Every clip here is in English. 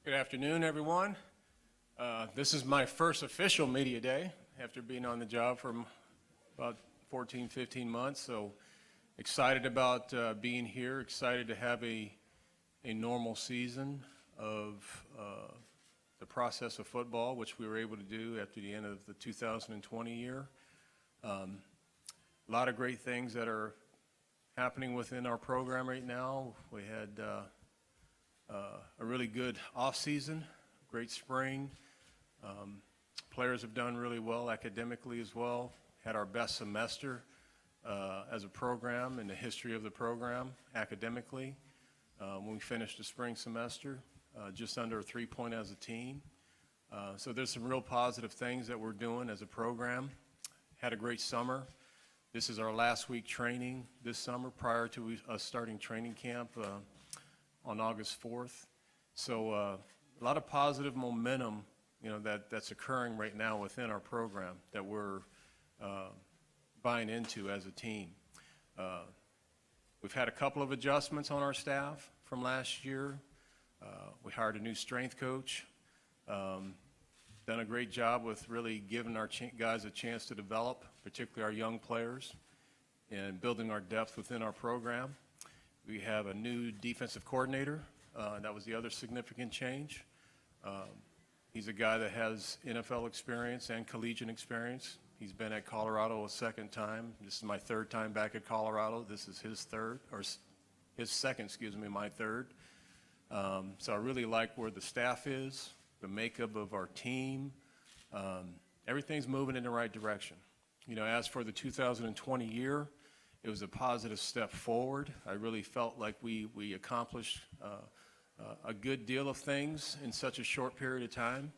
Good afternoon, everyone. This is my first official media day after being on the job for about 14, 15 months. So excited about being here, excited to have a normal season of the process of football, which we were able to do after the end of the 2020 year. A lot of great things that are happening within our program right now. We had a really good off-season, great spring. Players have done really well academically as well. Had our best semester as a program in the history of the program academically. When we finished the spring semester, just under a 3-point as a team. So there's some real positive things that we're doing as a program. Had a great summer. This is our last week training this summer prior to us starting training camp on August 4th. So a lot of positive momentum, that's occurring right now within our program that we're buying into as a team. We've had a couple of adjustments on our staff from last year. We hired a new strength coach. Done a great job with really giving our guys a chance to develop, particularly our young players, and building our depth within our program. We have a new defensive coordinator. That was the other significant change. He's a guy that has NFL experience and collegiate experience. He's been at Colorado a second time. This is my third time back at Colorado. This is his second, my third. So I really like where the staff is, the makeup of our team. Everything's moving in the right direction. As for the 2020 year, it was a positive step forward. I really felt like we accomplished a good deal of things in such a short period of time.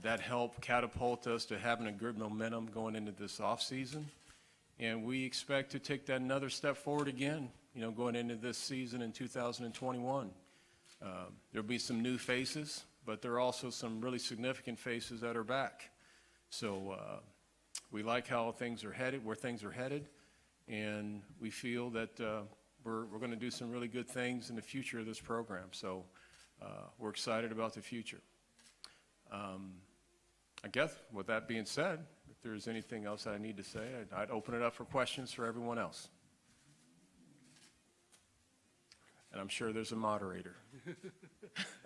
That helped catapult us to having a good momentum going into this offseason. And we expect to take that another step forward again, going into this season in 2021. There'll be some new faces, but there are also some really significant faces that are back. So we like how things are headed, where things are headed. And we feel that we're going to do some really good things in the future of this program. So we're excited about the future. I guess with that being said, if there's anything else that I need to say, I'd open it up for questions for everyone else. And I'm sure there's a moderator.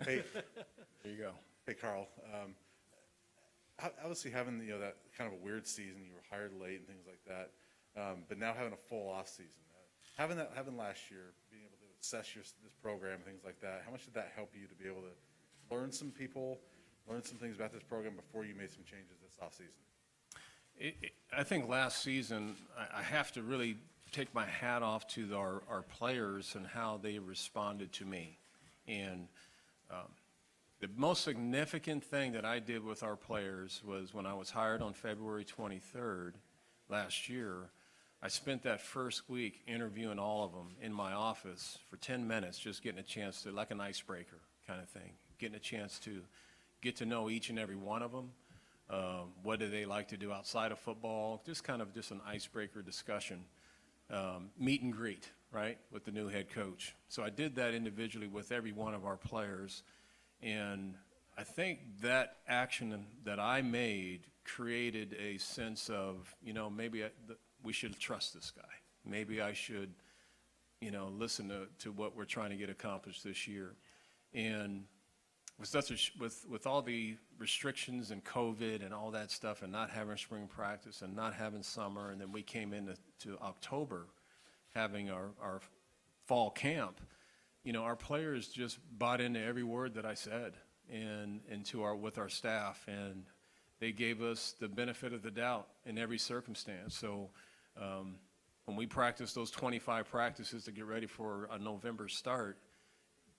Hey, There you go. hey, Karl. Obviously, having that kind of a weird season, you were hired late and things like that. But now having a full off season, having last year, being able to assess this program, things like that. How much did that help you to be able to learn some things about this program before you made some changes this off season? I think last season, I have to really take my hat off to our players and how they responded to me. And the most significant thing that I did with our players was when I was hired on February 23rd last year, I spent that first week interviewing all of them in my office for 10 minutes, just getting a chance to, like an icebreaker kind of thing, getting a chance to get to know each and every one of them. What do they like to do outside of football? Just an icebreaker discussion. Meet and greet, right, with the new head coach. So I did that individually with every one of our players. And I think that action that I made created a sense of, maybe we should trust this guy. Maybe I should, listen to what we're trying to get accomplished this year. And with all the restrictions and COVID and all that stuff and not having spring practice and not having summer, and then we came into October having our fall camp, our players just bought into every word that I said and with our staff, and they gave us the benefit of the doubt in every circumstance. So when we practiced those 25 practices to get ready for a November start,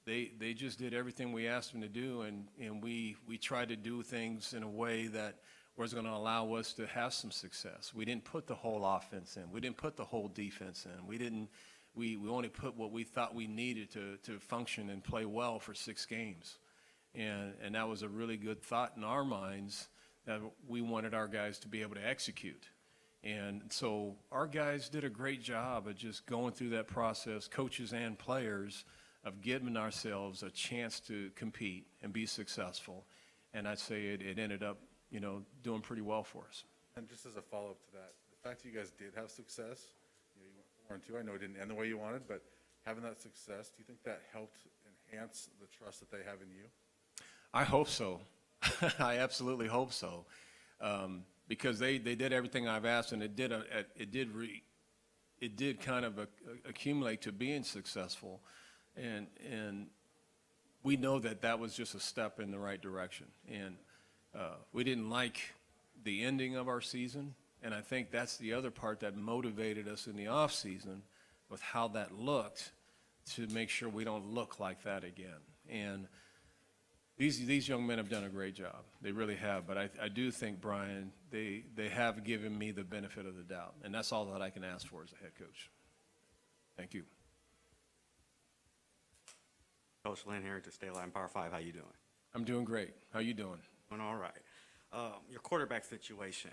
they just did everything we asked them to do, and we tried to do things in a way that was going to allow us to have some success. We didn't put the whole offense in. We didn't put the whole defense in. We only put what we thought we needed to function and play well for 6 games. And that was a really good thought in our minds that we wanted our guys to be able to execute. And so our guys did a great job of just going through that process, coaches and players, of giving ourselves a chance to compete and be successful. And I'd say it ended up, doing pretty well for us. And just as a follow-up to that, the fact that you guys did have success, you went 4-2. I know it didn't end the way you wanted, but having that success, do you think that helped enhance the trust that they have in you? I hope so. I absolutely hope so, because they did everything I've asked, and it did kind of accumulate to being successful, and we know that was just a step in the right direction. And we didn't like the ending of our season, and I think that's the other part that motivated us in the off season with how that looked, to make sure we don't look like that again. And these young men have done a great job. They really have. But I do think, Brian, they have given me the benefit of the doubt. And that's all that I can ask for as a head coach. Thank you. Coach Lynn here to State Line Power 5. How you doing? I'm doing great. How you doing? Doing all right. Your quarterback situation.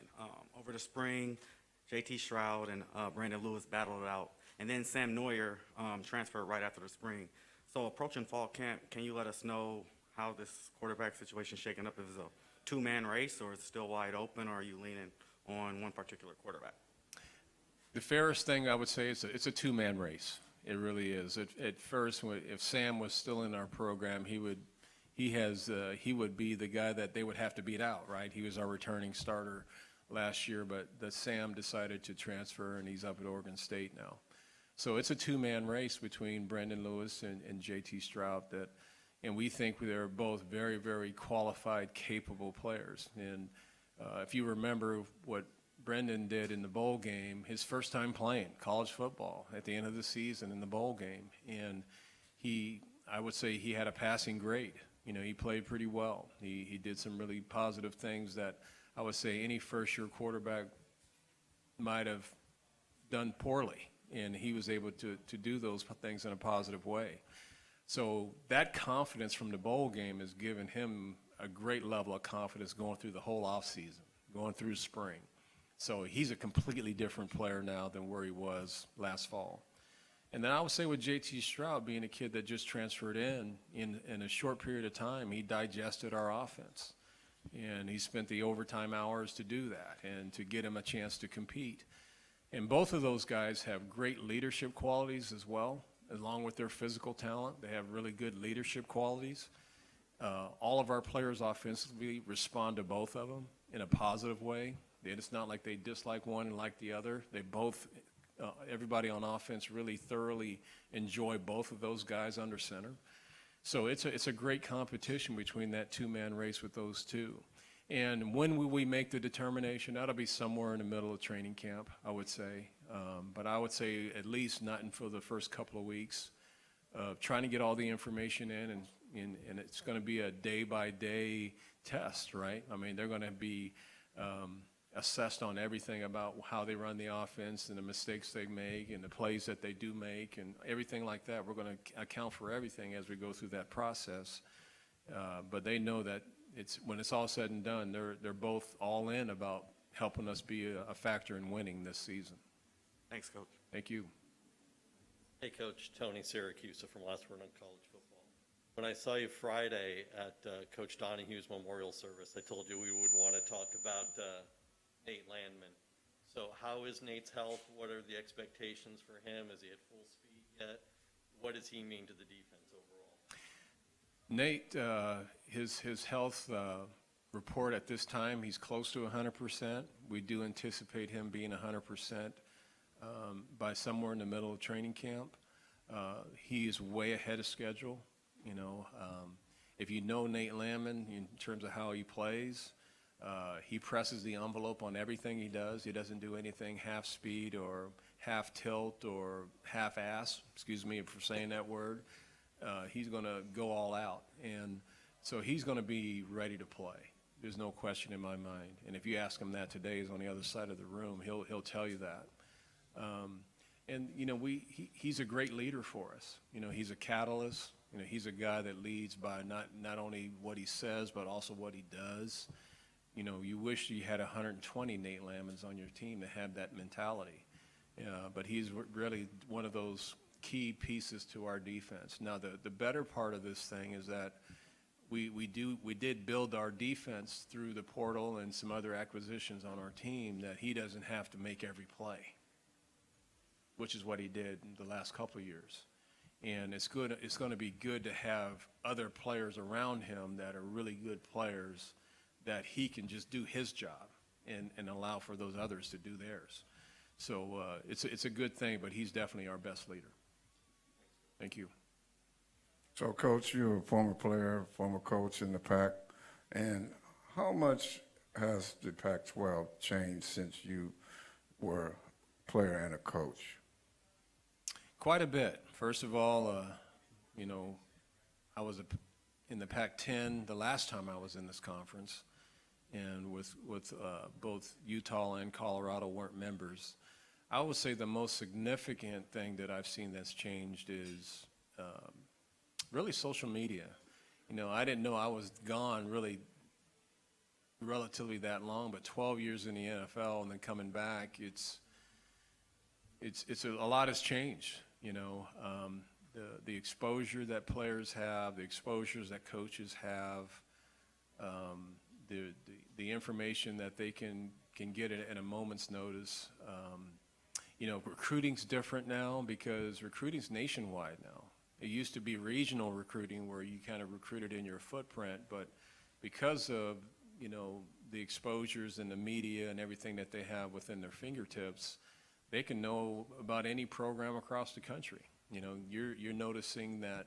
Over the spring, J.T. Stroud and Brandon Lewis battled it out. And then Sam Neuer transferred right after the spring. So approaching fall camp, can you let us know how this quarterback situation is shaking up? If it's a two-man race, or is it still wide open, or are you leaning on one particular quarterback? The fairest thing I would say is it's a two-man race. It really is. At first, if Sam was still in our program, he would be the guy that they would have to beat out, right? He was our returning starter last year, but Sam decided to transfer, and he's up at Oregon State now. So it's a two-man race between Brandon Lewis and J.T. Stroud, and we think they're both very, very qualified, capable players. And if you remember what Brendan did in the bowl game, his first time playing college football at the end of the season in the bowl game, and I would say he had a passing grade. He played pretty well. He did some really positive things that I would say any first-year quarterback might have done poorly, and he was able to do those things in a positive way. So that confidence from the bowl game has given him a great level of confidence going through the whole offseason, going through spring. So he's a completely different player now than where he was last fall. And then I would say with J.T. Stroud, being a kid that just transferred in a short period of time, he digested our offense. And he spent the overtime hours to do that and to get him a chance to compete. And both of those guys have great leadership qualities as well, along with their physical talent. They have really good leadership qualities. All of our players offensively respond to both of them in a positive way. It's not like they dislike one and like the other. They both, everybody on offense really thoroughly enjoy both of those guys under center. So it's a great competition between that two-man race with those two. And when will we make the determination? That'll be somewhere in the middle of training camp, I would say. But I would say at least not for the first couple of weeks. Trying to get all the information in, and it's going to be a day-by-day test, right? I mean, they're going to be assessed on everything about how they run the offense and the mistakes they make and the plays that they do make and everything like that. We're going to account for everything as we go through that process. But they know that when it's all said and done, they're both all in about helping us be a factor in winning this season. Thanks, Coach. Thank you. Hey, Coach. Tony Syracuse from Last Word on College Football. When I saw you Friday at Coach Donahue's memorial service, I told you we would want to talk about Nate Landman. So how is Nate's health? What are the expectations for him? Is he at full speed yet? What does he mean to the defense overall? Nate, his health report at this time, he's close to 100%. We do anticipate him being 100% by somewhere in the middle of training camp. He is way ahead of schedule. If you know Nate Landman in terms of how he plays, he presses the envelope on everything he does. He doesn't do anything half speed or half tilt or half ass, excuse me for saying that word. He's going to go all out. And so he's going to be ready to play. There's no question in my mind. And if you ask him that today, he's on the other side of the room, he'll tell you that. And he's a great leader for us. He's a catalyst. He's a guy that leads by not only what he says, but also what he does. You wish you had 120 Nate Landmans on your team to have that mentality. But he's really one of those key pieces to our defense. Now, the better part of this thing is that we did build our defense through the portal and some other acquisitions on our team, that he doesn't have to make every play, which is what he did in the last couple of years. And it's going to be good to have other players around him that are really good players, that he can just do his job and allow for those others to do theirs. So it's a good thing, but he's definitely our best leader. Thank you. So, Coach, you're a former player, former coach in the Pac, and how much has the Pac-12 changed since you were a player and a coach? Quite a bit. First of all, you know, I was in the Pac-10 the last time I was in this conference, and with both Utah and Colorado weren't members. I would say the most significant thing that I've seen that's changed is really social media. You know, I didn't know I was gone really relatively that long, but 12 years in the NFL and then coming back, a lot has changed. You know, the exposure that players have, the exposures that coaches have, the information that they can get at a moment's notice. You know, recruiting's different now because recruiting's nationwide now. It used to be regional recruiting where you kind of recruited in your footprint, but because of, you know, the exposures and the media and everything that they have within their fingertips, they can know about any program across the country. You know, you're noticing that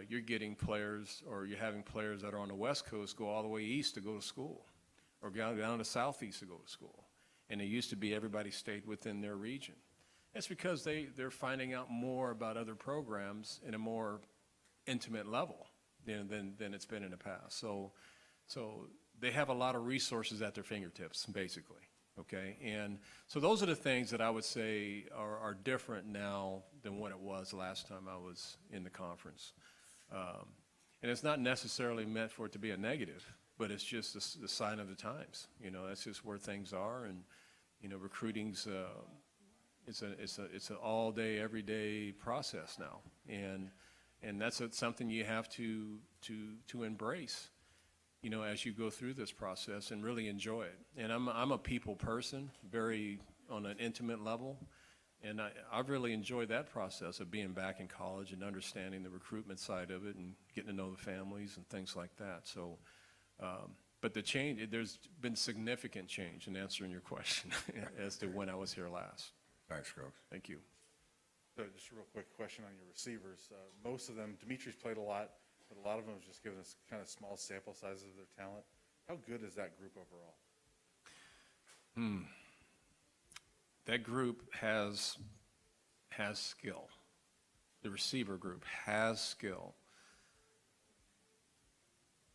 you're getting players, or you're having players that are on the West Coast go all the way east to go to school, or go down to Southeast to go to school. And it used to be everybody stayed within their region. That's because they're finding out more about other programs in a more intimate level than it's been in the past. So they have a lot of resources at their fingertips, basically. Okay, and so those are the things that I would say are different now than what it was last time I was in the conference. And it's not necessarily meant for it to be a negative, but it's just the sign of the times. You know, that's just where things are, and you know, recruiting's it's an all day, every day process now, and that's something you have to embrace. You know, as you go through this process and really enjoy it. And I'm a people person, very on an intimate level, and I've really enjoyed that process of being back in college and understanding the recruitment side of it and getting to know the families and things like that. So, but the change, there's been significant change in answering your question as to when I was here last. Thanks, Coach. Thank you. So just a real quick question on your receivers. Most of them, Dimitri's played a lot, but a lot of them have just given us kind of small sample sizes of their talent. How good is that group overall? That group has skill. The receiver group has skill.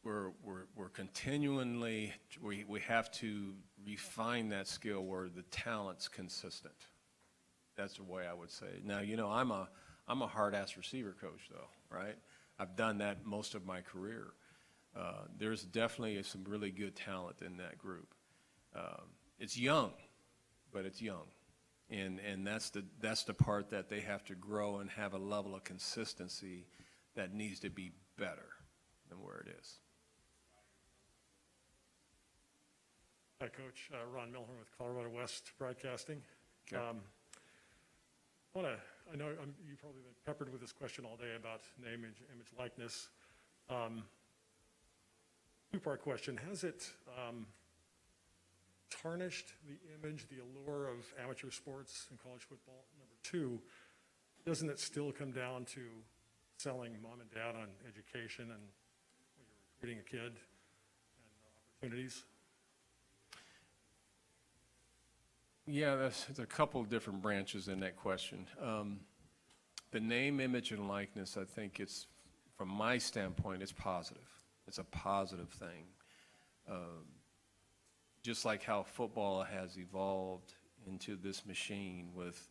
We're continually, we have to refine that skill where the talent's consistent. That's the way I would say it. Now, you know, I'm a hard-ass receiver coach, though, right? I've done that most of my career. There's definitely some really good talent in that group. It's young, but it's young. And that's the part that they have to grow and have a level of consistency that needs to be better than where it is. Hi, Coach. Ron Milhorn with Colorado West Broadcasting. Okay. I know you've probably been peppered with this question all day about name, image, likeness. Two-part question. Has it tarnished the image, the allure of amateur sports and college football? Number two, doesn't it still come down to selling mom and dad on education and when you're recruiting a kid and opportunities? Yeah, there's a couple of different branches in that question. The name, image, and likeness, I think it's, from my standpoint, it's positive. It's a positive thing. Just like how football has evolved into this machine with,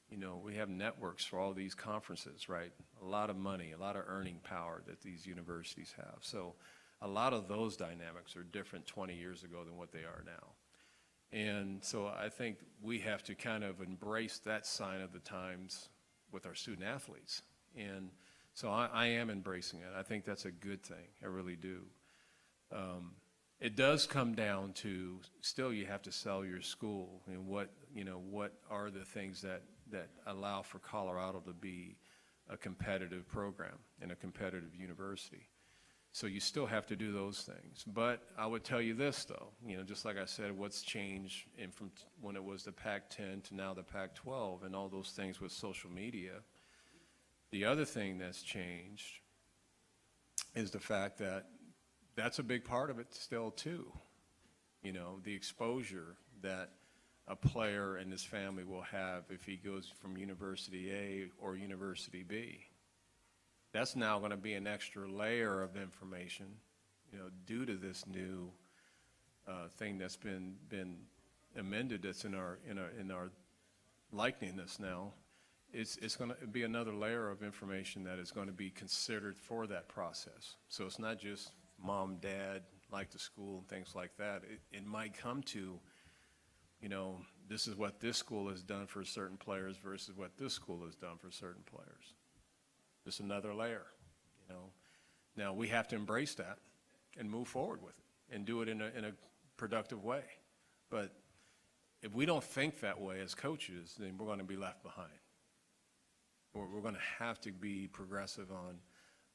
you know, we have networks for all these conferences, right? A lot of money, a lot of earning power that these universities have. So a lot of those dynamics are different 20 years ago than what they are now. And so I think we have to kind of embrace that sign of the times with our student athletes. And so I am embracing it. I think that's a good thing. I really do. It does come down to, still you have to sell your school, and what are the things that allow for Colorado to be a competitive program and a competitive university. So you still have to do those things. But I would tell you this, though, just like I said, what's changed from when it was the Pac-10 to now the Pac-12 and all those things with social media. The other thing that's changed is the fact that that's a big part of it still, too. The exposure that a player and his family will have if he goes from University A or University B. That's now going to be an extra layer of information, due to this new thing that's been amended. That's in our likeness now. It's going to be another layer of information that is going to be considered for that process. So it's not just mom, dad, like the school and things like that. It might come to, this is what this school has done for certain players versus what this school has done for certain players. Just another layer, Now, we have to embrace that and move forward with it and do it in a productive way. But if we don't think that way as coaches, then we're going to be left behind. We're going to have to be progressive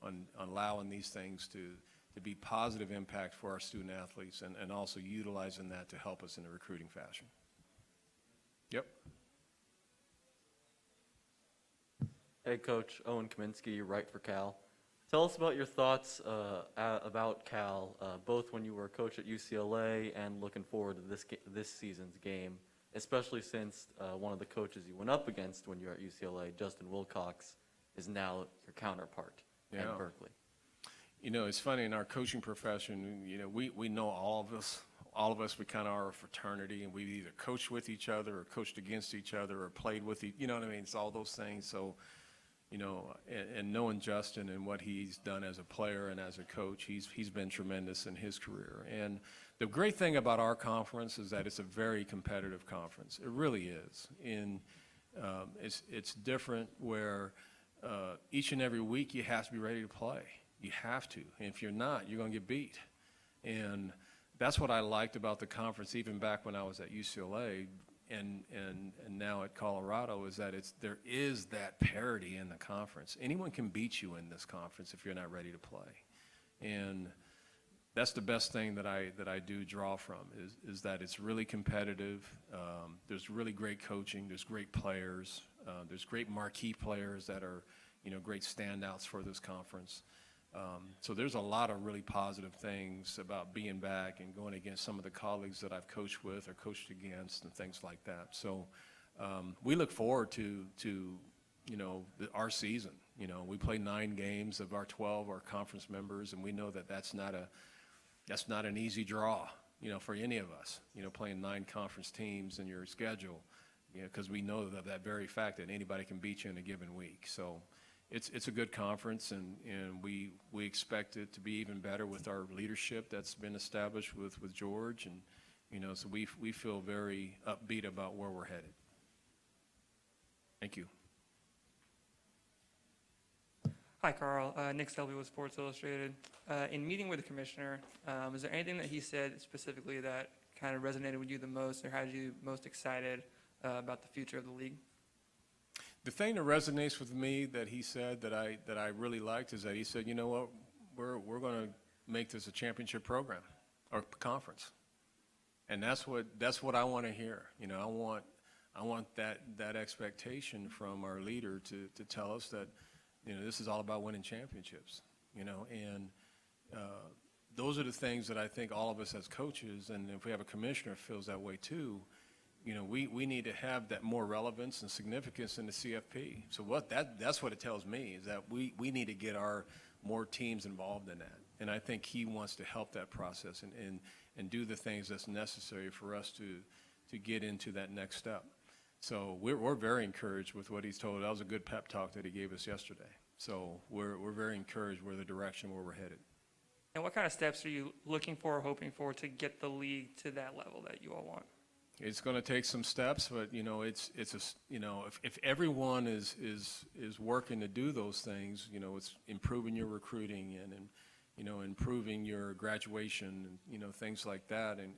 on allowing these things to be positive impact for our student athletes and also utilizing that to help us in a recruiting fashion. Yep. Hey, Coach Owen Kaminsky, you write for Cal. Tell us about your thoughts about Cal, both when you were a coach at UCLA and looking forward to this season's game, especially since one of the coaches you went up against when you were at UCLA, Justin Wilcox, is now your counterpart at Berkeley. It's funny, in our coaching profession, we know all of us, we kind of are a fraternity, and we've either coached with each other or coached against each other or played with each, what I mean? It's all those things. So, and knowing Justin and what he's done as a player and as a coach, he's been tremendous in his career. And the great thing about our conference is that it's a very competitive conference. It really is. It's different where each and every week you have to be ready to play. You have to. And if you're not, you're going to get beat. And that's what I liked about the conference, even back when I was at UCLA and now at Colorado, is that there is that parity in the conference. Anyone can beat you in this conference if you're not ready to play. And that's the best thing that I do draw from is that it's really competitive. There's really great coaching. There's great players. There's great marquee players that are, great standouts for this conference. So there's a lot of really positive things about being back and going against some of the colleagues that I've coached with or coached against and things like that. So we look forward to our season. We play 9 games of our 12, our conference members, and we know that that's not an easy draw, for any of us, playing 9 conference teams in your schedule, because we know that very fact that anybody can beat you in a given week. So it's a good conference, and we expect it to be even better with our leadership that's been established with George, and so we feel very upbeat about where we're headed. Thank you. Hi, Karl. Nick Selby with Sports Illustrated. In meeting with the commissioner, is there anything that he said specifically that kind of resonated with you the most, or had you most excited about the future of the league? The thing that resonates with me that he said that I really liked is that he said, what, we're going to make this a championship program or conference, and that's what I want to hear. I want that expectation from our leader to tell us that this is all about winning championships. And those are the things that I think all of us as coaches, and if we have a commissioner who feels that way too. We need to have that more relevance and significance in the CFP. So that's what it tells me, is that we need to get our more teams involved in that. And I think he wants to help that process and do the things that's necessary for us to get into that next step. So we're very encouraged with what he's told. That was a good pep talk that he gave us yesterday. So we're very encouraged with the direction where we're headed. And what kind of steps are you looking for or hoping for to get the league to that level that you all want? It's going to take some steps, but, if everyone is working to do those things, it's improving your recruiting and improving your graduation, and, things like that, and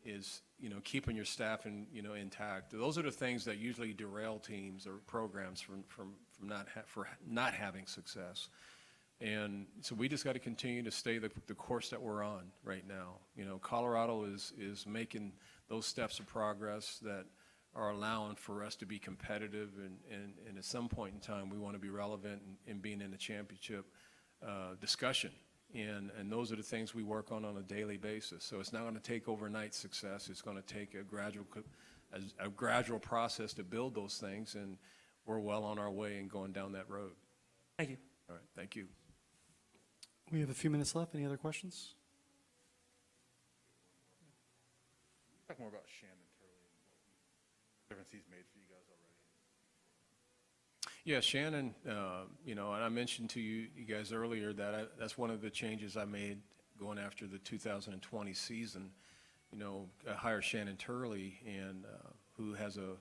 is, keeping your staff intact. Those are the things that usually derail teams or programs from not having success. And so we just got to continue to stay the course that we're on right now. Colorado is making those steps of progress that are allowing for us to be competitive, and at some point in time, we want to be relevant in being in the championship discussion. And those are the things we work on a daily basis. So it's not going to take overnight success. It's going to take a gradual process to build those things, and we're well on our way and going down that road. Thank you. All right, thank you. We have a few minutes left. Any other questions? Talk more about Shannon Turley and what difference he's made for you guys already. Yeah, Shannon, and I mentioned to you guys earlier that that's one of the changes I made going after the 2020 season. I hired Shannon Turley, and who has a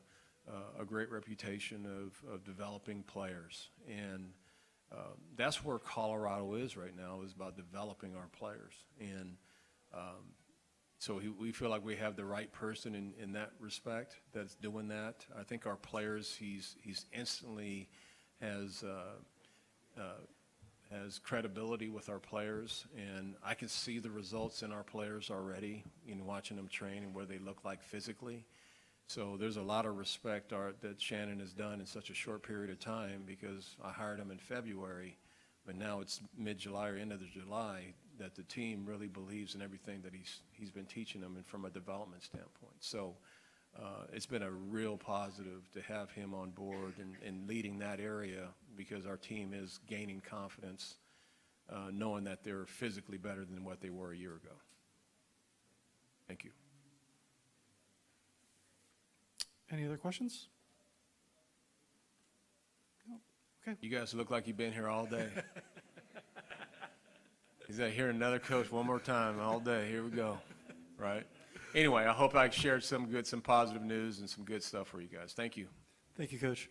great reputation of developing players. And that's where Colorado is right now, is about developing our players. And so we feel like we have the right person in that respect that's doing that. I think our players, he's instantly has credibility with our players, and I can see the results in our players already in watching them train and where they look like physically. So there's a lot of respect that Shannon has done in such a short period of time, because I hired him in February, but now it's mid-July or end of July that the team really believes in everything that he's been teaching them, and from a development standpoint. So it's been a real positive to have him on board and leading that area, because our team is gaining confidence, knowing that they're physically better than what they were a year ago. Thank you. Any other questions? No? Okay. You guys look like you've been here all day. Is that hearing another coach one more time all day? Here we go, right? Anyway, I hope I shared some positive news and some good stuff for you guys. Thank you. Thank you, Coach.